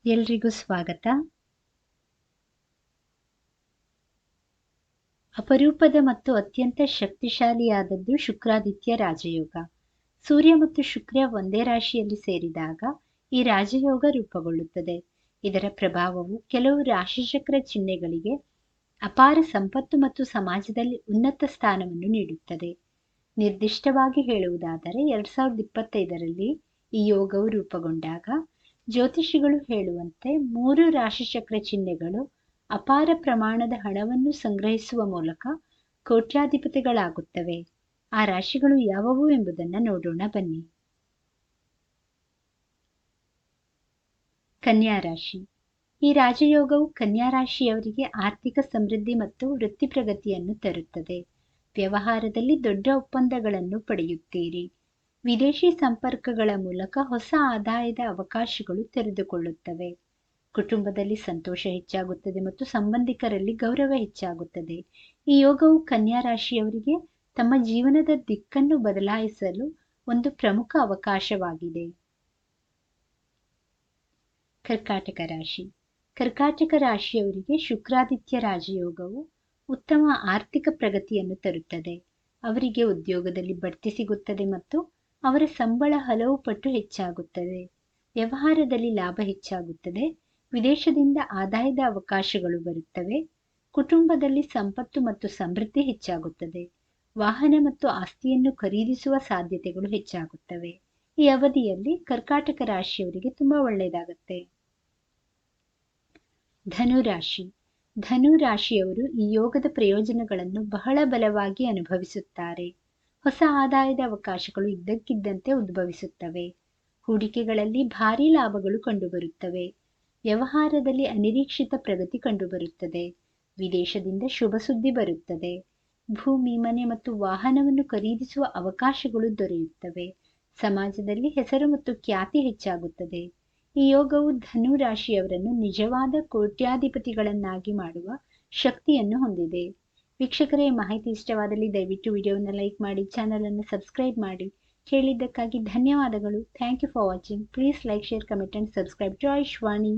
ಎಲ್ರಿಗೂ ಸ್ವಾಗತ. ಅಪರೂಪದ ಮತ್ತು ಅತ್ಯಂತ ಶಕ್ತಿಶಾಲಿಯಾದದ್ದು ಶುಕ್ರಾದಿತ್ಯ ರಾಜಯೋಗ. ಸೂರ್ಯ ಮತ್ತು ಶುಕ್ರ ಒಂದೇ ರಾಶಿಯಲ್ಲಿ ಸೇರಿದಾಗ ಈ ರಾಜಯೋಗ ರೂಪುಗೊಳ್ಳುತ್ತದೆ. ಇದರ ಪ್ರಭಾವವು ಕೆಲವು ರಾಶಿಚಕ್ರ ಚಿಹ್ನೆಗಳಿಗೆ ಅಪಾರ ಸಂಪತ್ತು ಮತ್ತು ಸಮಾಜದಲ್ಲಿ ಉನ್ನತ ಸ್ಥಾನವನ್ನು ನೀಡುತ್ತದೆ. ನಿರ್ದಿಷ್ಟವಾಗಿ ಹೇಳುವುದಾದರೆ 2025ರಲ್ಲಿ ಈ ಯೋಗವು ರೂಪುಗೊಂಡಾಗ ಜ್ಯೋತಿಷಿಗಳು ಹೇಳುವಂತೆ 3 ರಾಶಿಚಕ್ರ ಚಿಹ್ನೆಗಳು ಅಪಾರ ಪ್ರಮಾಣದ ಹಣವನ್ನು ಸಂಗ್ರಹಿಸುವ ಮೂಲಕ ಕೋಟ್ಯಾಧಿಪತಿಗಳಾಗುತ್ತವೆ. ಆ ರಾಶಿಗಳು ಯಾವುವು ಎಂಬುದನ್ನು ನೋಡೋಣ ಬನ್ನಿ. ಕನ್ಯಾ ರಾಶಿ. ಈ ರಾಜಯೋಗವು ಕನ್ಯಾ ರಾಶಿಯವರಿಗೆ ಆರ್ಥಿಕ ಸಮೃದ್ಧಿ ಮತ್ತು ವೃತ್ತಿ ಪ್ರಗತಿಯನ್ನು ತರುತ್ತದೆ. ವ್ಯವಹಾರದಲ್ಲಿ ದೊಡ್ಡ ಒಪ್ಪಂದಗಳನ್ನು ಪಡೆಯುತ್ತೀರಿ. ವಿದೇಶಿ ಸಂಪರ್ಕಗಳ ಮೂಲಕ ಹೊಸ ಆದಾಯದ ಅವಕಾಶಗಳು ತೆರೆದುಕೊಳ್ಳುತ್ತವೆ. ಕುಟುಂಬದಲ್ಲಿ ಸಂತೋಷ ಹೆಚ್ಚಾಗುತ್ತದೆ ಮತ್ತು ಸಂಬಂಧಿಕರಲ್ಲಿ ಗೌರವ ಹೆಚ್ಚಾಗುತ್ತದೆ. ಈ ಯೋಗವು ಕನ್ಯಾ ರಾಶಿಯವರಿಗೆ ತಮ್ಮ ಜೀವನದ ದಿಕ್ಕನ್ನು ಬದಲಾಯಿಸಲು ಒಂದು ಪ್ರಮುಖ ಅವಕಾಶವಾಗಿದೆ. ಕರ್ಕಾಟಕ ರಾಶಿ. ಕರ್ಕಾಟಕ ರಾಶಿಯವರಿಗೆ ಶುಕ್ರಾದಿತ್ಯ ರಾಜಯೋಗವು ಉತ್ತಮ ಆರ್ಥಿಕ ಪ್ರಗತಿಯನ್ನು ತರುತ್ತದೆ. ಅವರಿಗೆ ಉದ್ಯೋಗದಲ್ಲಿ ಬಡ್ತಿ ಸಿಗುತ್ತದೆ ಮತ್ತು ಅವರ ಸಂಬಳ ಹಲವು ಪಟ್ಟು ಹೆಚ್ಚಾಗುತ್ತದೆ. ವ್ಯವಹಾರದಲ್ಲಿ ಲಾಭ ಹೆಚ್ಚಾಗುತ್ತದೆ. ವಿದೇಶದಿಂದ ಆದಾಯದ ಅವಕಾಶಗಳು ಬರುತ್ತವೆ. ಕುಟುಂಬದಲ್ಲಿ ಸಂಪತ್ತು ಮತ್ತು ಸಮೃದ್ಧಿ ಹೆಚ್ಚಾಗುತ್ತದೆ. ವಾಹನ ಮತ್ತು ಆಸ್ತಿಯನ್ನು ಖರೀದಿಸುವ ಸಾಧ್ಯತೆಗಳು ಹೆಚ್ಚಾಗುತ್ತವೆ. ಈ ಅವಧಿಯಲ್ಲಿ ಕರ್ಕಾಟಕ ರಾಶಿಯವರಿಗೆ ತುಂಬಾ ಒಳ್ಳೆಯದಾಗುತ್ತೆ. ಧನು ರಾಶಿ. ಧನು ರಾಶಿಯವರು ಈ ಯೋಗದ ಪ್ರಯೋಜನಗಳನ್ನು ಬಹಳ ಬಲವಾಗಿ ಅನುಭವಿಸುತ್ತಾರೆ. ಹೊಸ ಆದಾಯದ ಅವಕಾಶಗಳು ಇದ್ದಕ್ಕಿದ್ದಂತೆ ಉದ್ಭವಿಸುತ್ತವೆ. ಹೂಡಿಕೆಗಳಲ್ಲಿ ಭಾರೀ ಲಾಭಗಳು ಕಂಡುಬರುತ್ತವೆ. ವ್ಯವಹಾರದಲ್ಲಿ ಅನಿರೀಕ್ಷಿತ ಪ್ರಗತಿ ಕಂಡುಬರುತ್ತದೆ. ವಿದೇಶದಿಂದ ಶುಭ ಸುದ್ದಿ ಬರುತ್ತದೆ. ಭೂಮಿ, ಮನೆ ಮತ್ತು ವಾಹನವನ್ನು ಖರೀದಿಸುವ ಅವಕಾಶಗಳು ದೊರೆಯುತ್ತವೆ. ಸಮಾಜದಲ್ಲಿ ಹೆಸರು ಮತ್ತು ಖ್ಯಾತಿ ಹೆಚ್ಚಾಗುತ್ತದೆ. ಈ ಯೋಗವು ಧನು ರಾಶಿಯವರನ್ನು ನಿಜವಾದ ಕೋಟ್ಯಾಧಿಪತಿಗಳನ್ನಾಗಿ ಮಾಡುವ ಶಕ್ತಿಯನ್ನು ಹೊಂದಿದೆ. ವೀಕ್ಷಕರೇ, ಮಾಹಿತಿ ಇಷ್ಟವಾದಲ್ಲಿ ದಯವಿಟ್ಟು ವಿಡಿಯೋವನ್ನು ಲೈಕ್ ಮಾಡಿ, ಚಾನಲ್ ಅನ್ನು ಸಬ್ಸ್ಕ್ರೈಬ್ ಮಾಡಿ. ಕೇಳಿದ್ದಕ್ಕಾಗಿ ಧನ್ಯವಾದಗಳು. Thank you for watching. Please like, share, comment and subscribe to Ayushvani.